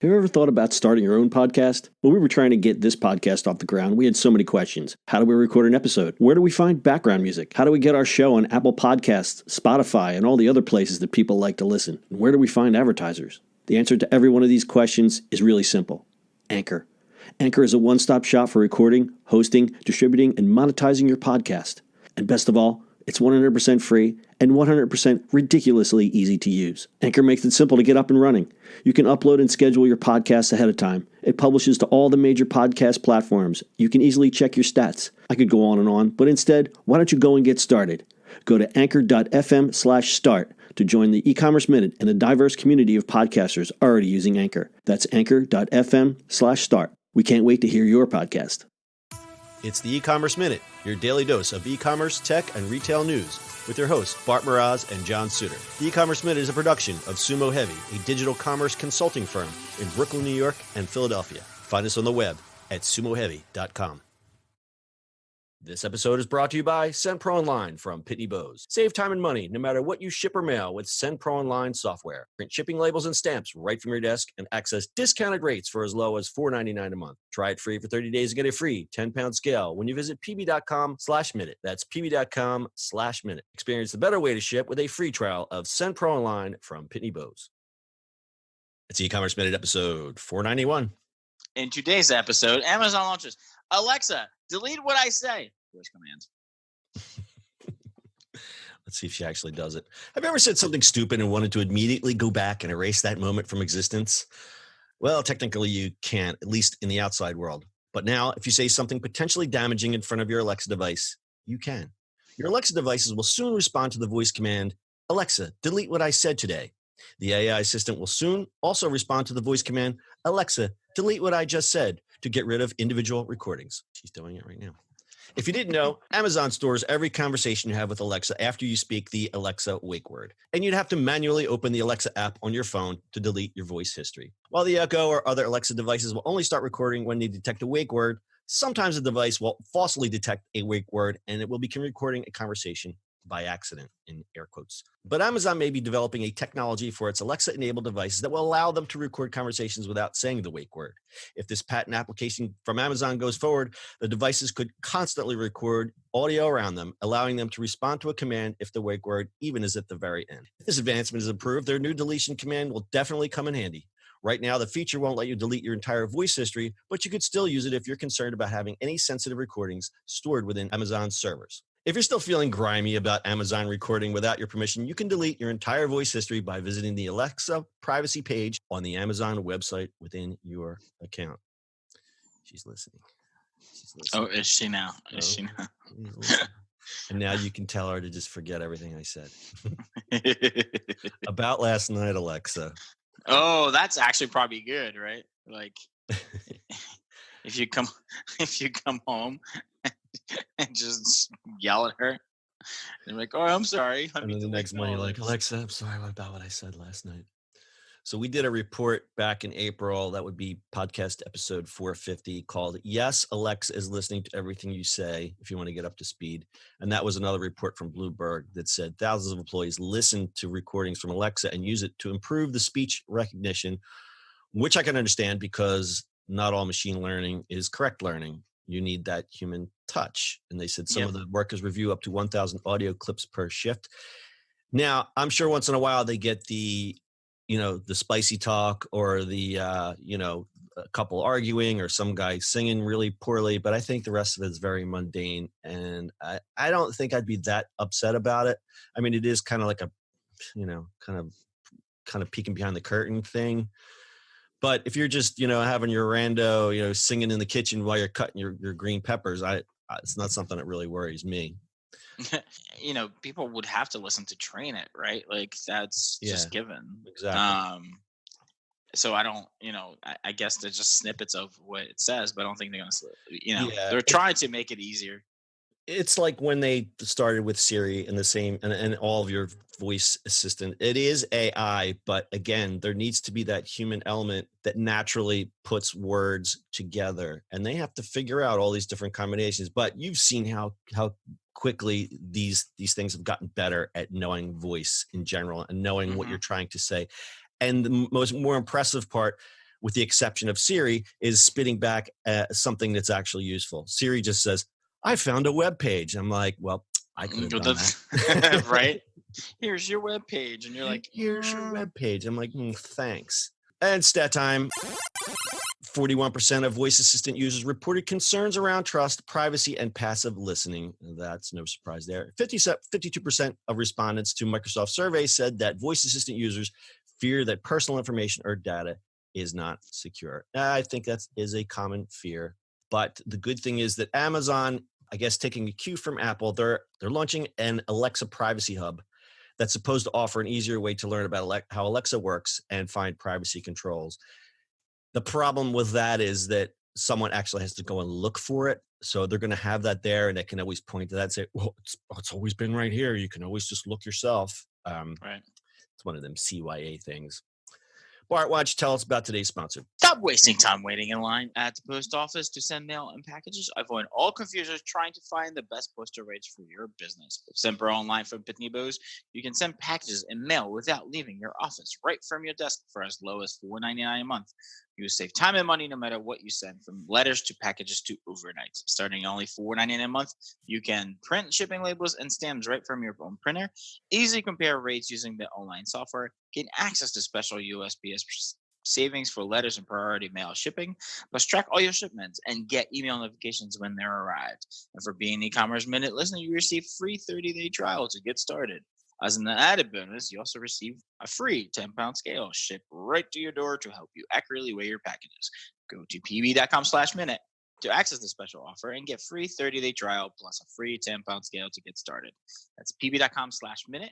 Have you ever thought about starting your own podcast? When we were trying to get this podcast off the ground, we had so many questions. How do we record an episode? Where do we find background music? How do we get our show on Apple Podcasts, Spotify, and all the other places that people like to listen? And where do we find advertisers? The answer to every one of these questions is really simple. Anchor. Anchor is a one-stop shop for recording, hosting, distributing, and monetizing your podcast. And best of all, it's 100% free and 100% ridiculously easy to use. Anchor makes it simple to get up and running. You can upload and schedule your podcast ahead of time. It publishes to all the major podcast platforms. You can easily check your stats. I could go on, but instead, why don't you go and get started? Go to anchor.fm/start to join the e-commerce minute and a diverse community of podcasters already using Anchor. That's anchor.fm/start. We can't wait to hear your podcast. It's the e-commerce minute, your daily dose of e-commerce, tech, and retail news with your hosts, Bart Mraz and John Suter. The e-commerce minute is a production of Sumo Heavy, a digital commerce consulting firm in Brooklyn, New York, and Philadelphia. Find us on the web at sumoheavy.com. This episode is brought to you by SendPro Online from Pitney Bowes. Save time and money no matter what you ship or mail with SendPro Online software. Print shipping labels and stamps right from your desk and access discounted rates for as low as $4.99 a month. Try it free for 30 days and get a free 10-pound scale when you visit pb.com/minute. That's pb.com/minute. Experience the better way to ship with a free trial of SendPro Online from Pitney Bowes. It's e-commerce minute episode 491. In today's episode, Amazon launches Alexa, delete what I say. Voice command. Let's see if she actually does it. Have you ever said something stupid and wanted to immediately go back and erase that moment from existence? Well, technically you can't, at least in the outside world. But now, if you say something potentially damaging in front of your Alexa device, you can. Your Alexa devices will soon respond to the voice command, Alexa, delete what I said today. The AI assistant will soon also respond to the voice command, Alexa, delete what I just said, to get rid of individual recordings. She's doing it right now. If you didn't know, Amazon stores every conversation you have with Alexa after you speak the Alexa wake word. And you'd have to manually open the Alexa app on your phone to delete your voice history. While the Echo or other Alexa devices will only start recording when they detect a wake word, sometimes the device will falsely detect a wake word and it will begin recording a conversation by accident, in air quotes. But Amazon may be developing a technology for its Alexa-enabled devices that will allow them to record conversations without saying the wake word. If this patent application from Amazon goes forward, the devices could constantly record audio around them, allowing them to respond to a command if the wake word even is at the very end. If this advancement is approved, their new deletion command will definitely come in handy. Right now, the feature won't let you delete your entire voice history, but you could still use it if you're concerned about having any sensitive recordings stored within Amazon's servers. If you're still feeling grimy about Amazon recording without your permission, you can delete your entire voice history by visiting the Alexa privacy page on the Amazon website within your account. She's listening. Oh, is she now? Is she now? And now you can tell her to just forget everything I said. About last night, Alexa. Oh, that's actually probably good, right? Like, if you come home and just yell at her, and you're like, "Oh, I'm sorry." And then the next morning, you're like, "Alexa, I'm sorry about what I said last night." So we did a report back in April. That would be podcast episode 450, called "Yes, Alexa is listening to everything you say," if you want to get up to speed. And that was another report from Bloomberg that said thousands of employees listen to recordings from Alexa and use it to improve the speech recognition, which I can understand because not all machine learning is correct learning. You need that human touch. And they said some of the workers review up to 1,000 audio clips per shift. Now, I'm sure once in a while they get the spicy talk or the, a couple arguing or some guy singing really poorly, but I think the rest of it is very mundane. And I don't think I'd be that upset about it. I mean, it is kind of like a, kind of peeking behind the curtain thing. But if you're just, having your rando, singing in the kitchen while you're cutting your green peppers, it's not something that really worries me. People would have to listen to train it, right? Like that's just given. Exactly. So I don't, I guess they're just snippets of what it says, but I don't think they're going to, they're trying to make it easier. It's like when they started with Siri and the same, and all of your voice assistant, it is AI, but again, there needs to be that human element that naturally puts words together, and they have to figure out all these different combinations. But you've seen how quickly these things have gotten better at knowing voice in general and knowing what you're trying to say. And the more impressive part with the exception of Siri, is spitting back something that's actually useful. Siri just says, I found a web page. I'm like, well, I could have done that. Right? Here's your web page. And you're like, here's your web page. I'm like, thanks. And stat time. 41% of voice assistant users reported concerns around trust, privacy, and passive listening. That's no surprise there. 52% of respondents to Microsoft survey said that voice assistant users fear that personal information or data is not secure. I think that is a common fear. But the good thing is that Amazon, I guess taking a cue from Apple, they're launching an Alexa privacy hub that's supposed to offer an easier way to learn about how Alexa works and find privacy controls. The problem with that is that someone actually has to go and look for it. So they're going to have that there, and they can always point to that and say, well, it's always been right here. You can always just look yourself. right. It's one of them CYA things. Bart, why don't you tell us about today's sponsor? Stop wasting time waiting in line at the post office to send mail and packages. Avoid all confusers trying to find the best postal rates for your business. With Semper Online from Pitney Bowes, you can send packages and mail without leaving your office, right from your desk for as low as $4.99 a month. You will save time and money no matter what you send, from letters to packages to overnights. Starting only $4.99 a month, you can print shipping labels and stamps right from your own printer. Easily compare rates using the online software. Gain access to special USPS savings for letters and priority mail shipping. Plus, track all your shipments and get email notifications when they're arrived. And for being an e-commerce minute listener, you receive free 30-day trial to get started. As an added bonus, you also receive a free 10-pound scale shipped right to your door to help you accurately weigh your packages. Go to pb.com/minute to access the special offer and get free 30-day trial plus a free 10-pound scale to get started. That's pb.com/minute.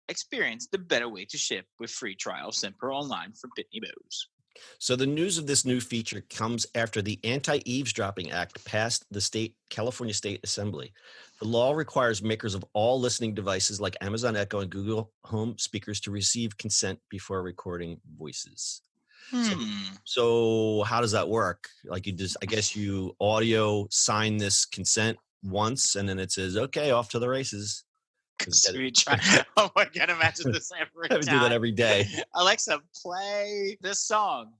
Experience the better way to ship with free trial Semper Online from Pitney Bowes. So the news of this new feature comes after the Anti-Eavesdropping Act passed the California State Assembly. The law requires makers of all listening devices like Amazon Echo and Google Home speakers to receive consent before recording voices. So how does that work? Like I guess you audio sign this consent once and then it says, okay, off to the races. Oh my God, imagine this every time. I do that every day. Alexa, play this song.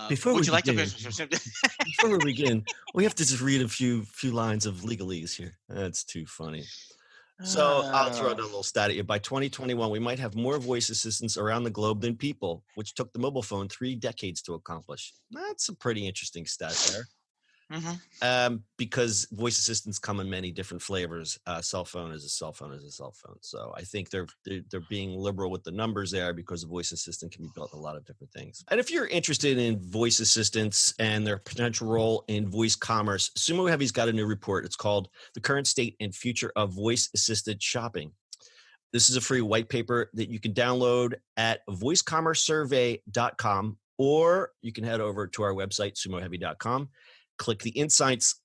Before we begin, we have to just read a few lines of legalese here. That's too funny. So I'll throw out a little stat at you. By 2021, we might have more voice assistants around the globe than people, which took the mobile phone 3 decades to accomplish. That's a pretty interesting stat there. Because voice assistants come in many different flavors. Cell phone is a cell phone is a cell phone. So I think they're being liberal with the numbers there because a voice assistant can be built in a lot of different things. And if you're interested in voice assistants and their potential role in voice commerce, Sumo Heavy's got a new report. It's called The Current State and Future of Voice Assisted Shopping. This is a free white paper that you can download at voicecommercesurvey.com, or you can head over to our website, sumoheavy.com. Click the Insights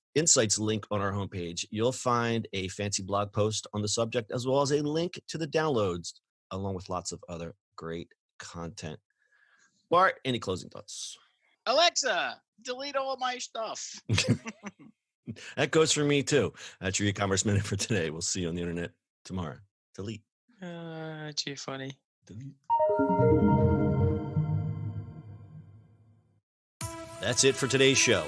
link on our homepage. You'll find a fancy blog post on the subject, as well as a link to the downloads, along with lots of other great content. Bart, any closing thoughts? Alexa, delete all my stuff. That goes for me, too. That's your e-commerce minute for today. We'll see you on the internet tomorrow. Delete. Too funny. Delete. That's it for today's show.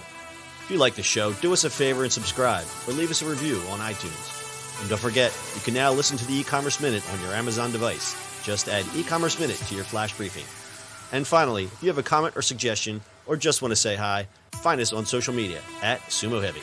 If you like the show, do us a favor and subscribe, or leave us a review on iTunes. And don't forget, you can now listen to the e-commerce minute on your Amazon device. Just add e-commerce minute to your flash briefing. And finally, if you have a comment or suggestion, or just want to say hi, find us on social media at Sumo Heavy.